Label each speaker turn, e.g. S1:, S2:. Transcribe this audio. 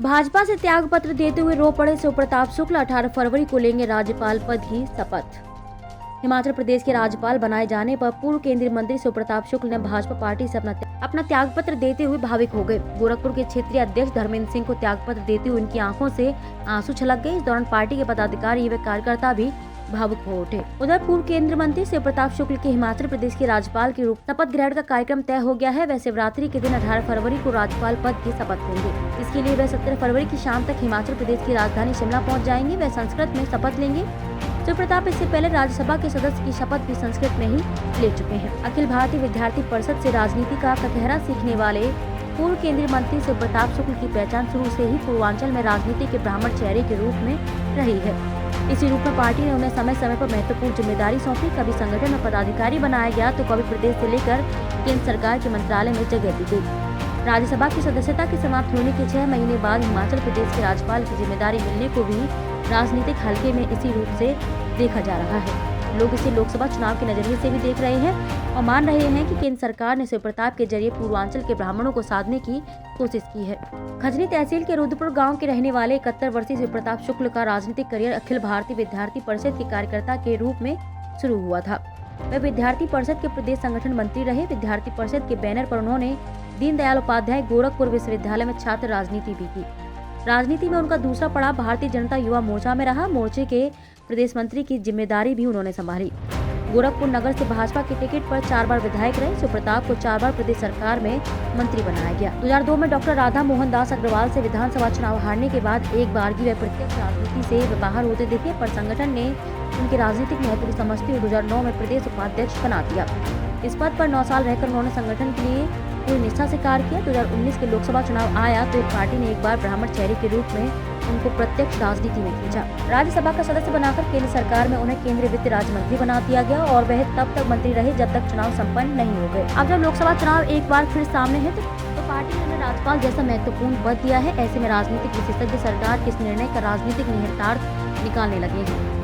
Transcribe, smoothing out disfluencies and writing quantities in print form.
S1: भाजपा से त्याग पत्र देते हुए रो पड़े शिव प्रताप शुक्ल। 18 फरवरी को लेंगे राज्यपाल पद की शपथ। हिमाचल प्रदेश के राज्यपाल बनाए जाने पर पूर्व केंद्रीय मंत्री शिव प्रताप शुक्ल ने भाजपा पार्टी से अपना त्याग पत्र देते हुए भावुक हो गए। गोरखपुर के क्षेत्रीय अध्यक्ष धर्मेंद्र सिंह को त्याग पत्र देते हुए उनकी आंखों से आंसू छलक गए। इस दौरान पार्टी के पदाधिकारी व कार्यकर्ता भी भावुक हो उठे। उधर पूर्व केंद्रीय मंत्री शिव प्रताप शुक्ल के हिमाचल प्रदेश के राज्यपाल के रूप शपथ ग्रहण का कार्यक्रम तय हो गया है। वह शिवरात्रि के दिन 18 फरवरी को राज्यपाल पद की शपथ लेंगे। इसके लिए वह 17 फरवरी की शाम तक हिमाचल प्रदेश की राजधानी शिमला पहुंच जाएंगे। वह संस्कृत में शपथ लेंगे। शिव प्रताप इससे पहले राज्यसभा के सदस्य की शपथ भी संस्कृत में ही ले चुके हैं। अखिल भारतीय विद्यार्थी परिषद से राजनीति का कटहरा सीखने वाले पूर्व केंद्रीय मंत्री शिव प्रताप शुक्ल की पहचान शुरू से ही पूर्वांचल में राजनीति के ब्राह्मण चेहरे के रूप में रही है। इसी रूप में पार्टी ने उन्हें समय समय पर महत्वपूर्ण जिम्मेदारी सौंपी। कभी संगठन में पदाधिकारी बनाया गया तो कभी प्रदेश से लेकर केंद्र सरकार के मंत्रालय में जगह दी गई। राज्यसभा की सदस्यता के समाप्त होने के 6 महीने बाद हिमाचल प्रदेश के राज्यपाल की जिम्मेदारी मिलने को भी राजनीतिक हल्के में इसी रूप से देखा जा रहा है। लोग इसे लोकसभा चुनाव के नजरिए से भी देख रहे हैं और मान रहे हैं कि केंद्र सरकार ने शिव प्रताप के जरिए पूर्वांचल के ब्राह्मणों को साधने की कोशिश की है। खजनी तहसील के रुद्रपुर गांव के रहने वाले 71 वर्षीय शिव प्रताप शुक्ल का राजनीतिक करियर अखिल भारतीय विद्यार्थी परिषद के कार्यकर्ता के रूप में शुरू हुआ था। वे विद्यार्थी परिषद के प्रदेश संगठन मंत्री रहे। विद्यार्थी परिषद के बैनर पर उन्होंने दीनदयाल उपाध्याय गोरखपुर विश्वविद्यालय में छात्र राजनीति भी की। राजनीति में उनका दूसरा पड़ाव भारतीय जनता युवा मोर्चा में रहा। मोर्चे के प्रदेश मंत्री की जिम्मेदारी भी उन्होंने संभाली। गोरखपुर नगर से भाजपा के टिकट पर 4 बार विधायक रहे। शिव प्रताप को 4 बार प्रदेश सरकार में मंत्री बनाया गया। 2002 में डॉक्टर राधा मोहन दास अग्रवाल से विधानसभा चुनाव हारने के बाद एक बार भी वे प्रत्यक्ष राजनीति से बाहर होते दिखे, पर संगठन ने उनके राजनीतिक महत्व को समझते हुए 2009 में प्रदेश उपाध्यक्ष बना दिया। इस पद पर 9 साल रहकर उन्होंने संगठन के लिए पूरी निष्ठा से कार्य किया। 2019 के लोकसभा चुनाव आया तो एक पार्टी ने एक बार ब्राह्मण चेहरे के रूप में उनको प्रत्यक्ष राजनीति में खींचा। राज्यसभा का सदस्य बनाकर केंद्र सरकार में उन्हें केंद्रीय वित्त राज्य मंत्री बना दिया गया और वह तब तक मंत्री रहे जब तक चुनाव संपन्न नहीं हो गए। अब जब लोकसभा चुनाव एक बार फिर सामने है तो पार्टी ने उन्हें राज्यपाल जैसा महत्वपूर्ण पद दिया है। ऐसे में राजनीतिक विशेषज्ञ सरकार के इस निर्णय का राजनीतिक निहितार्थ निकालने लगे हैं।